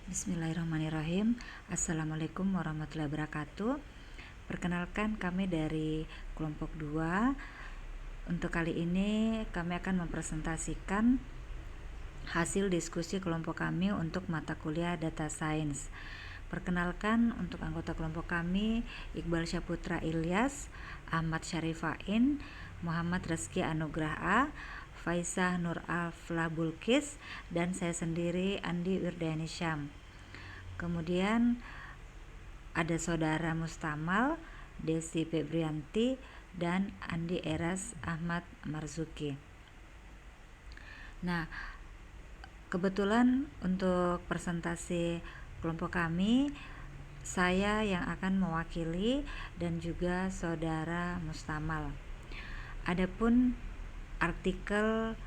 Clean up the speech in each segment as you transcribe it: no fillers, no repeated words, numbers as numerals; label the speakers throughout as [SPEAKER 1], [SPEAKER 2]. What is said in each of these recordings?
[SPEAKER 1] Bismillahirrahmanirrahim. Assalamualaikum warahmatullahi wabarakatuh. Perkenalkan, kami dari kelompok 2. Untuk kali ini kami akan mempresentasikan hasil diskusi kelompok kami untuk mata kuliah Data Science. Perkenalkan, untuk anggota kelompok kami Iqbal Syaputra Ilyas, Ahmad Syarifain, Muhammad Rizky Anugrah A, Faisah Nur Aflah Bulkis, dan saya sendiri Andi Wirdayani Syam. Kemudian ada saudara Mustamal, Desi Febrianti, dan Andi Eras Ahmad Marzuki. Nah, kebetulan untuk presentasi kelompok kami, saya yang akan mewakili dan juga saudara Mustamal. Adapun artikel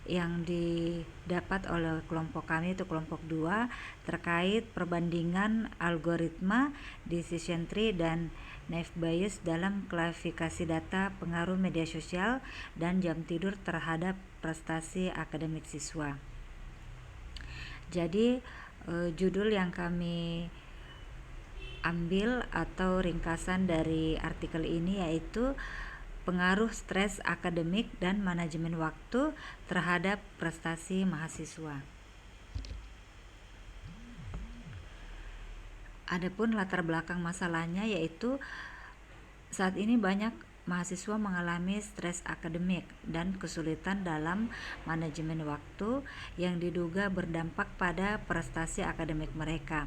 [SPEAKER 1] yang didapat oleh kelompok kami itu kelompok 2 terkait perbandingan algoritma decision tree dan naive Bayes dalam klasifikasi data pengaruh media sosial dan jam tidur terhadap prestasi akademik siswa. Jadi judul yang kami ambil atau ringkasan dari artikel ini yaitu pengaruh stres akademik dan manajemen waktu terhadap prestasi mahasiswa. Adapun latar belakang masalahnya yaitu saat ini banyak mahasiswa mengalami stres akademik dan kesulitan dalam manajemen waktu yang diduga berdampak pada prestasi akademik mereka.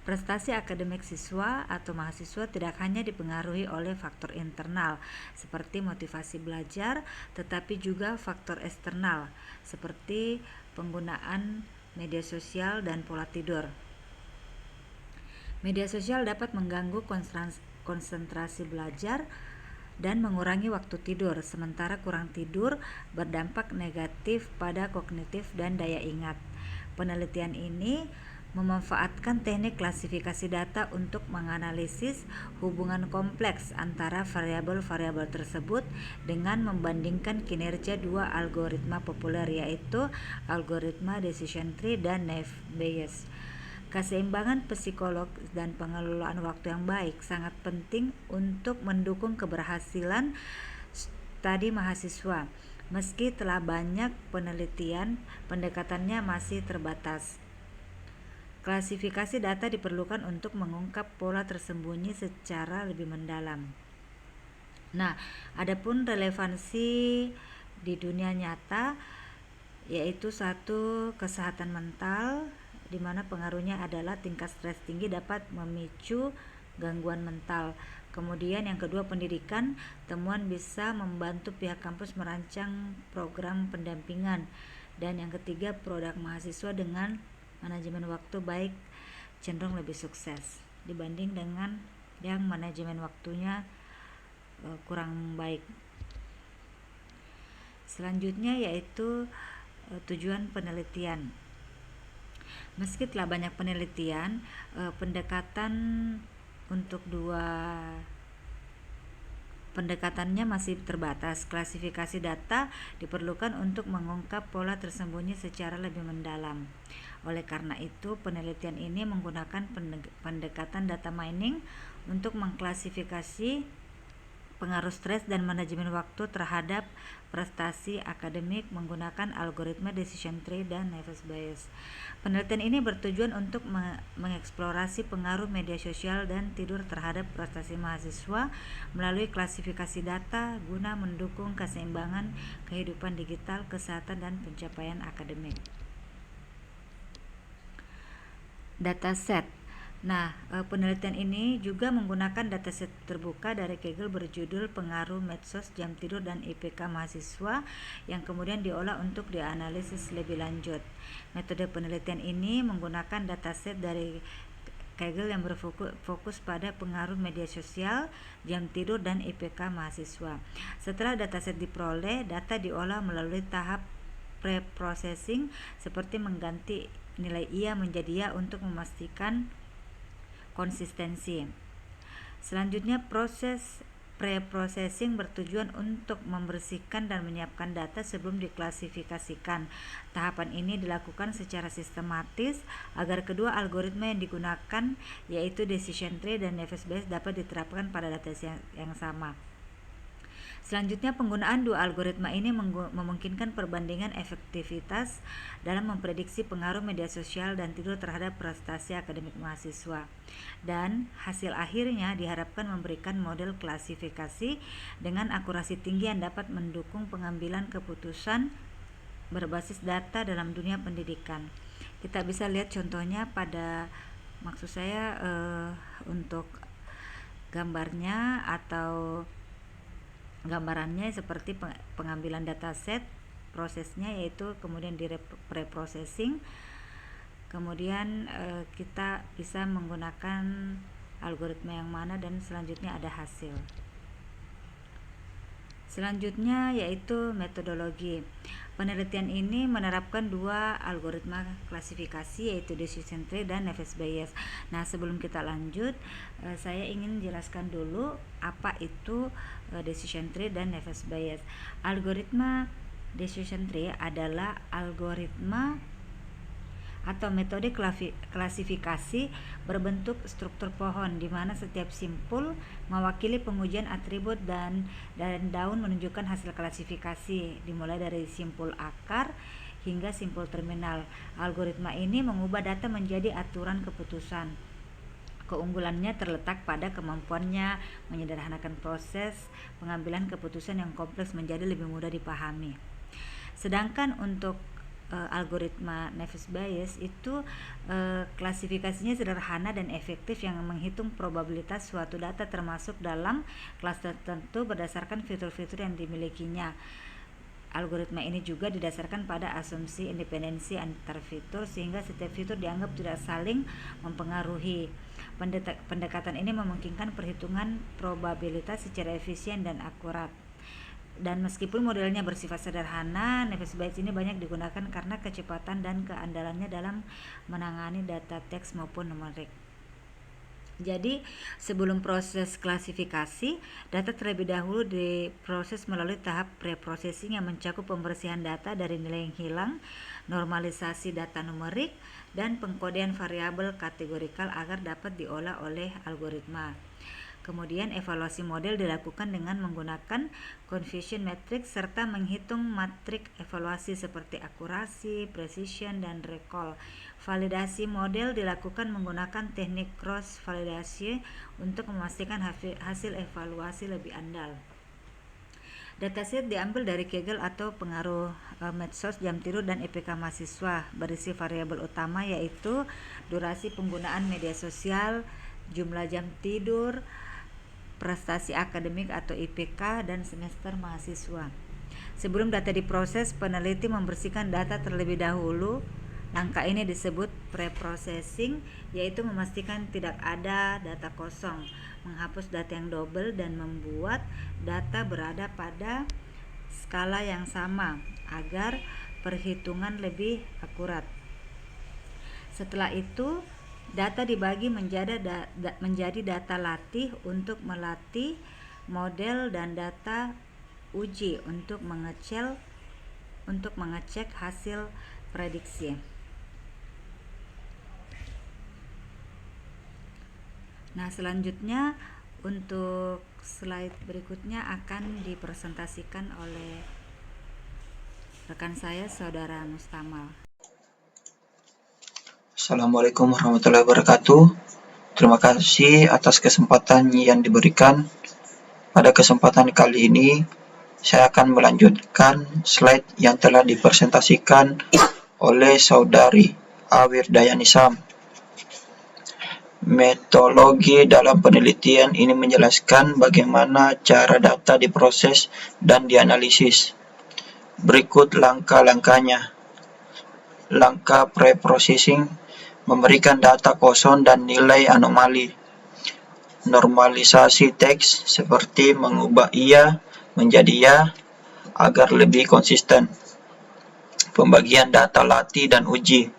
[SPEAKER 1] Prestasi akademik siswa atau mahasiswa tidak hanya dipengaruhi oleh faktor internal seperti motivasi belajar, tetapi juga faktor eksternal seperti penggunaan media sosial dan pola tidur. Media sosial dapat mengganggu konsentrasi belajar dan mengurangi waktu tidur, sementara kurang tidur berdampak negatif pada kognitif dan daya ingat. Penelitian ini memanfaatkan teknik klasifikasi data untuk menganalisis hubungan kompleks antara variabel-variabel tersebut dengan membandingkan kinerja dua algoritma populer yaitu algoritma decision tree dan naive Bayes. Keseimbangan psikolog dan pengelolaan waktu yang baik sangat penting untuk mendukung keberhasilan studi mahasiswa. Meski telah banyak penelitian, pendekatannya masih terbatas. Klasifikasi data diperlukan untuk mengungkap pola tersembunyi secara lebih mendalam. Nah, adapun relevansi di dunia nyata yaitu satu, kesehatan mental, di mana pengaruhnya adalah tingkat stres tinggi dapat memicu gangguan mental. Kemudian yang kedua, pendidikan, temuan bisa membantu pihak kampus merancang program pendampingan. Dan yang ketiga, produk mahasiswa dengan manajemen waktu baik cenderung lebih sukses dibanding dengan yang manajemen waktunya kurang baik. Selanjutnya yaitu tujuan penelitian. Meski telah banyak penelitian, pendekatannya masih terbatas. Klasifikasi data diperlukan untuk mengungkap pola tersembunyi secara lebih mendalam. Oleh karena itu, penelitian ini menggunakan pendekatan data mining untuk mengklasifikasi pengaruh stres dan manajemen waktu terhadap prestasi akademik menggunakan algoritma decision tree dan naive Bayes. Penelitian ini bertujuan untuk mengeksplorasi pengaruh media sosial dan tidur terhadap prestasi mahasiswa melalui klasifikasi data guna mendukung keseimbangan kehidupan digital, kesehatan, dan pencapaian akademik. Dataset. Nah, penelitian ini juga menggunakan dataset terbuka dari Kaggle berjudul Pengaruh Medsos, Jam Tidur, dan IPK Mahasiswa yang kemudian diolah untuk dianalisis lebih lanjut. Metode penelitian ini menggunakan dataset dari Kaggle yang berfokus pada pengaruh media sosial, jam tidur, dan IPK mahasiswa. Setelah dataset diperoleh, data diolah melalui tahap pre-processing seperti mengganti nilai iya menjadi ya untuk memastikan konsistensi. Selanjutnya proses Preprocessing bertujuan untuk membersihkan dan menyiapkan data sebelum diklasifikasikan. Tahapan ini dilakukan secara sistematis agar kedua algoritma yang digunakan, yaitu decision tree dan Naive Bayes, dapat diterapkan pada data yang sama. Selanjutnya, penggunaan dua algoritma ini memungkinkan perbandingan efektivitas dalam memprediksi pengaruh media sosial dan tidur terhadap prestasi akademik mahasiswa. Dan hasil akhirnya diharapkan memberikan model klasifikasi dengan akurasi tinggi yang dapat mendukung pengambilan keputusan berbasis data dalam dunia pendidikan. Kita bisa lihat contohnya pada, maksud saya untuk gambarnya atau gambarannya seperti pengambilan dataset, prosesnya yaitu kemudian di preprocessing, kemudian kita bisa menggunakan algoritma yang mana, dan selanjutnya ada hasil. Selanjutnya yaitu metodologi. Penelitian ini menerapkan dua algoritma klasifikasi, yaitu decision tree dan Naive Bayes. Nah, sebelum kita lanjut, saya ingin jelaskan dulu apa itu decision tree dan Naive Bayes. Algoritma decision tree adalah algoritma atau metode klasifikasi berbentuk struktur pohon, di mana setiap simpul mewakili pengujian atribut dan daun menunjukkan hasil klasifikasi, dimulai dari simpul akar hingga simpul terminal. Algoritma ini mengubah data menjadi aturan keputusan. Keunggulannya terletak pada kemampuannya menyederhanakan proses pengambilan keputusan yang kompleks menjadi lebih mudah dipahami. Sedangkan untuk algoritma Naive Bayes itu klasifikasinya sederhana dan efektif, yang menghitung probabilitas suatu data termasuk dalam kelas tertentu berdasarkan fitur-fitur yang dimilikinya. Algoritma ini juga didasarkan pada asumsi independensi antar fitur, sehingga setiap fitur dianggap tidak saling mempengaruhi. Pendekatan ini memungkinkan perhitungan probabilitas secara efisien dan akurat. Dan meskipun modelnya bersifat sederhana, Naive Bayes ini banyak digunakan karena kecepatan dan keandalannya dalam menangani data teks maupun numerik. Jadi, sebelum proses klasifikasi, data terlebih dahulu diproses melalui tahap preprocessing yang mencakup pembersihan data dari nilai yang hilang, normalisasi data numerik, dan pengkodean variabel kategorikal agar dapat diolah oleh algoritma. Kemudian evaluasi model dilakukan dengan menggunakan confusion matrix serta menghitung matrik evaluasi seperti akurasi, precision, dan recall. Validasi model dilakukan menggunakan teknik cross validasi untuk memastikan hasil evaluasi lebih andal. Dataset diambil dari Kaggle atau pengaruh medsos, jam tidur, dan IPK mahasiswa, berisi variabel utama yaitu durasi penggunaan media sosial, jumlah jam tidur, prestasi akademik atau IPK, dan semester mahasiswa. Sebelum data diproses, peneliti membersihkan data terlebih dahulu. Langkah ini disebut preprocessing, yaitu memastikan tidak ada data kosong, menghapus data yang double, dan membuat data berada pada skala yang sama agar perhitungan lebih akurat. Setelah itu, data dibagi menjadi data latih untuk melatih model dan data uji untuk mengecek hasil prediksi. Nah, selanjutnya untuk slide berikutnya akan dipresentasikan oleh rekan saya, Saudara Mustamal.
[SPEAKER 2] Assalamualaikum warahmatullahi wabarakatuh. Terima kasih atas kesempatan yang diberikan. Pada kesempatan kali ini, saya akan melanjutkan slide yang telah dipresentasikan oleh Saudari Awirdayanisam. Metodologi dalam penelitian ini menjelaskan bagaimana cara data diproses dan dianalisis. Berikut langkah-langkahnya. Langkah preprocessing, memberikan data kosong dan nilai anomali. Normalisasi teks seperti mengubah iya menjadi ya agar lebih konsisten. Pembagian data latih dan uji,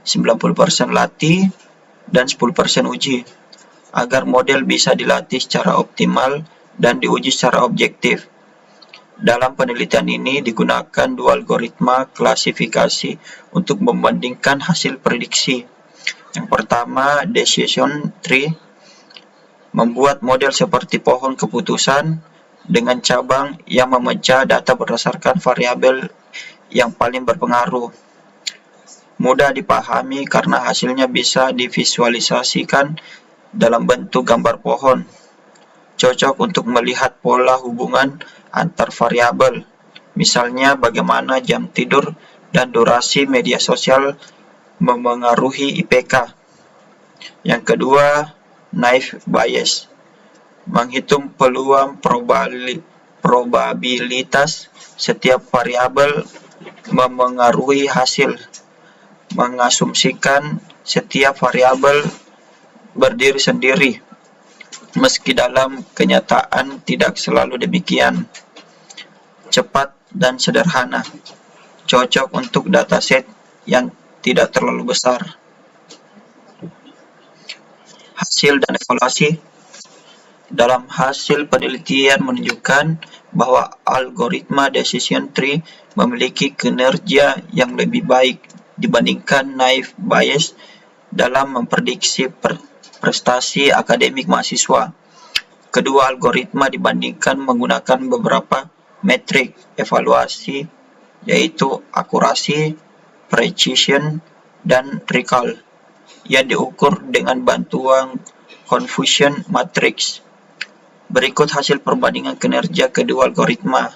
[SPEAKER 2] 90% latih dan 10% uji, agar model bisa dilatih secara optimal dan diuji secara objektif. Dalam penelitian ini digunakan dua algoritma klasifikasi untuk membandingkan hasil prediksi. Yang pertama, decision tree, membuat model seperti pohon keputusan dengan cabang yang memecah data berdasarkan variabel yang paling berpengaruh. Mudah dipahami karena hasilnya bisa divisualisasikan dalam bentuk gambar pohon. Cocok untuk melihat pola hubungan antar variabel, misalnya bagaimana jam tidur dan durasi media sosial memengaruhi IPK. Yang kedua, naive Bayes, menghitung peluang probabilitas setiap variabel memengaruhi hasil, mengasumsikan setiap variabel berdiri sendiri, meski dalam kenyataan tidak selalu demikian. Cepat dan sederhana, cocok untuk dataset yang tidak terlalu besar. Hasil dan evaluasi. Dalam hasil penelitian menunjukkan bahwa algoritma decision tree memiliki kinerja yang lebih baik dibandingkan naive Bayes dalam memprediksi prestasi akademik mahasiswa. Kedua algoritma dibandingkan menggunakan beberapa metrik evaluasi, yaitu akurasi, precision, dan recall, yang diukur dengan bantuan confusion matrix. Berikut hasil perbandingan kinerja kedua algoritma.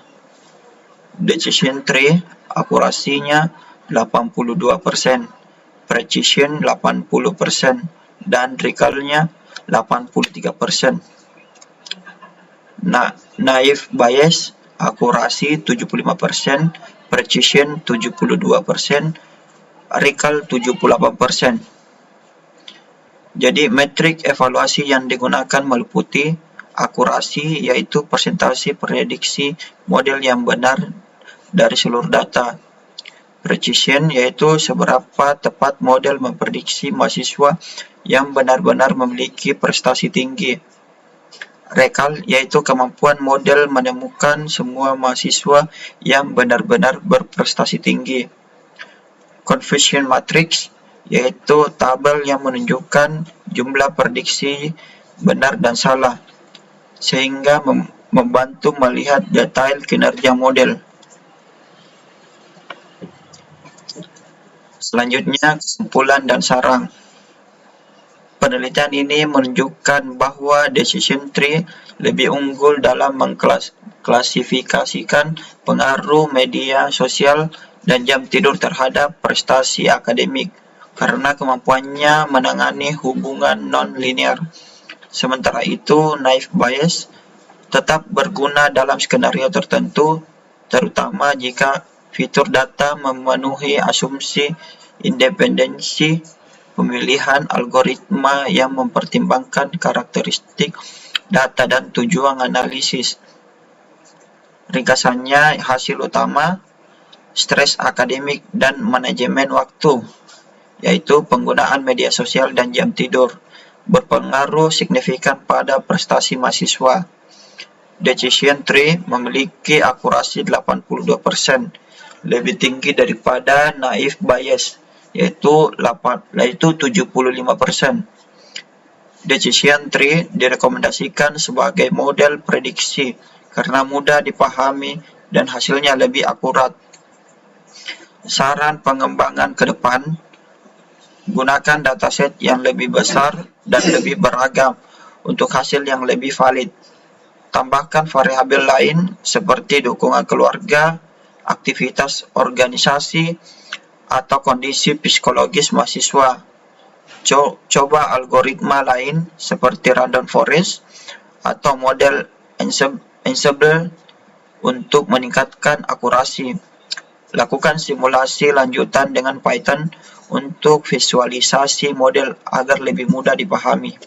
[SPEAKER 2] Decision tree, akurasinya 82%, precision 80%, dan recall-nya 83%. Naive Bayes, akurasi 75%, precision 72%, recall 78%. Jadi metrik evaluasi yang digunakan meliputi akurasi, yaitu persentase prediksi model yang benar dari seluruh data. Precision, yaitu seberapa tepat model memprediksi mahasiswa yang benar-benar memiliki prestasi tinggi. Recall, yaitu kemampuan model menemukan semua mahasiswa yang benar-benar berprestasi tinggi. Confusion matrix, yaitu tabel yang menunjukkan jumlah prediksi benar dan salah, sehingga membantu melihat detail kinerja model. Selanjutnya, kesimpulan dan saran. Penelitian ini menunjukkan bahwa decision tree lebih unggul dalam mengklasifikasikan pengaruh media sosial dan jam tidur terhadap prestasi akademik karena kemampuannya menangani hubungan non-linear. Sementara itu, naive Bayes tetap berguna dalam skenario tertentu, terutama jika fitur data memenuhi asumsi independensi pemilihan algoritma yang mempertimbangkan karakteristik data dan tujuan analisis. Ringkasannya, hasil utama, stres akademik dan manajemen waktu, yaitu penggunaan media sosial dan jam tidur, berpengaruh signifikan pada prestasi mahasiswa. Decision tree memiliki akurasi 82%, lebih tinggi daripada naive Bayes, yaitu 75%. Decision tree direkomendasikan sebagai model prediksi karena mudah dipahami dan hasilnya lebih akurat. Saran pengembangan ke depan, gunakan dataset yang lebih besar dan lebih beragam untuk hasil yang lebih valid. Tambahkan variabel lain seperti dukungan keluarga, aktivitas organisasi, atau kondisi psikologis mahasiswa. Coba algoritma lain seperti random forest atau model Ensemble untuk meningkatkan akurasi. Lakukan simulasi lanjutan dengan Python untuk visualisasi model agar lebih mudah dipahami.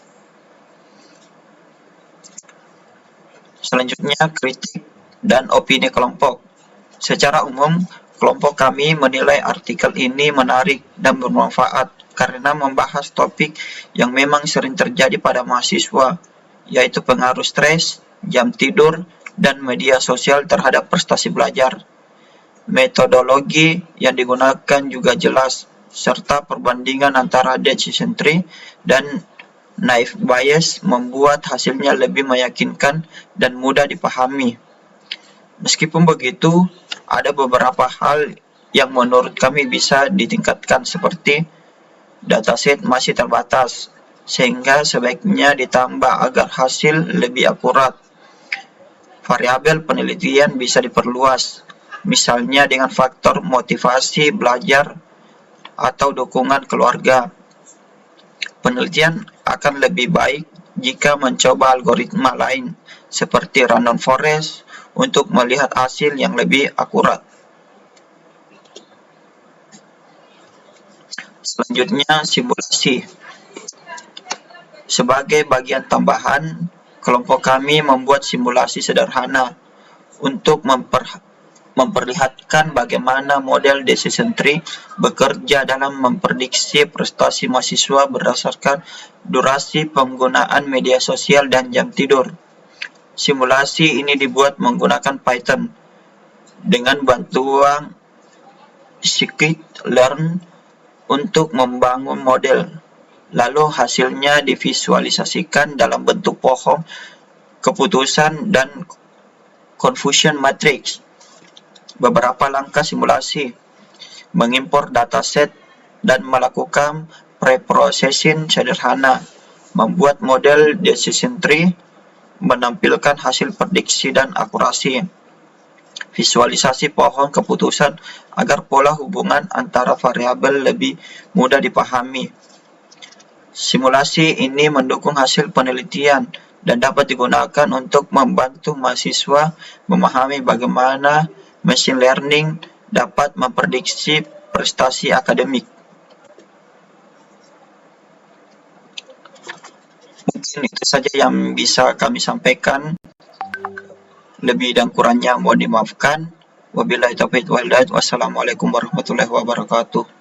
[SPEAKER 2] Selanjutnya, kritik dan opini kelompok. Secara umum, kelompok kami menilai artikel ini menarik dan bermanfaat karena membahas topik yang memang sering terjadi pada mahasiswa, yaitu pengaruh stres, jam tidur, dan media sosial terhadap prestasi belajar. Metodologi yang digunakan juga jelas, serta perbandingan antara decision tree dan naive Bayes membuat hasilnya lebih meyakinkan dan mudah dipahami. Meskipun begitu, ada beberapa hal yang menurut kami bisa ditingkatkan, seperti dataset masih terbatas, sehingga sebaiknya ditambah agar hasil lebih akurat. Variabel penelitian bisa diperluas, misalnya dengan faktor motivasi belajar atau dukungan keluarga. Penelitian akan lebih baik jika mencoba algoritma lain, seperti random forest, untuk melihat hasil yang lebih akurat. Selanjutnya, simulasi. Sebagai bagian tambahan, kelompok kami membuat simulasi sederhana untuk memperlihatkan bagaimana model decision tree bekerja dalam memprediksi prestasi mahasiswa berdasarkan durasi penggunaan media sosial dan jam tidur. Simulasi ini dibuat menggunakan Python dengan bantuan scikit-learn untuk membangun model, lalu hasilnya divisualisasikan dalam bentuk pohon keputusan dan confusion matrix. Beberapa langkah simulasi: mengimpor dataset dan melakukan pre-processing sederhana, membuat model decision tree, menampilkan hasil prediksi dan akurasi, visualisasi pohon keputusan agar pola hubungan antara variabel lebih mudah dipahami. Simulasi ini mendukung hasil penelitian dan dapat digunakan untuk membantu mahasiswa memahami bagaimana machine learning dapat memprediksi prestasi akademik. Mungkin itu saja yang bisa kami sampaikan. Lebih dan kurangnya mohon dimaafkan. Wabillahi taufiq wal hidayah. Wassalamualaikum warahmatullahi wabarakatuh.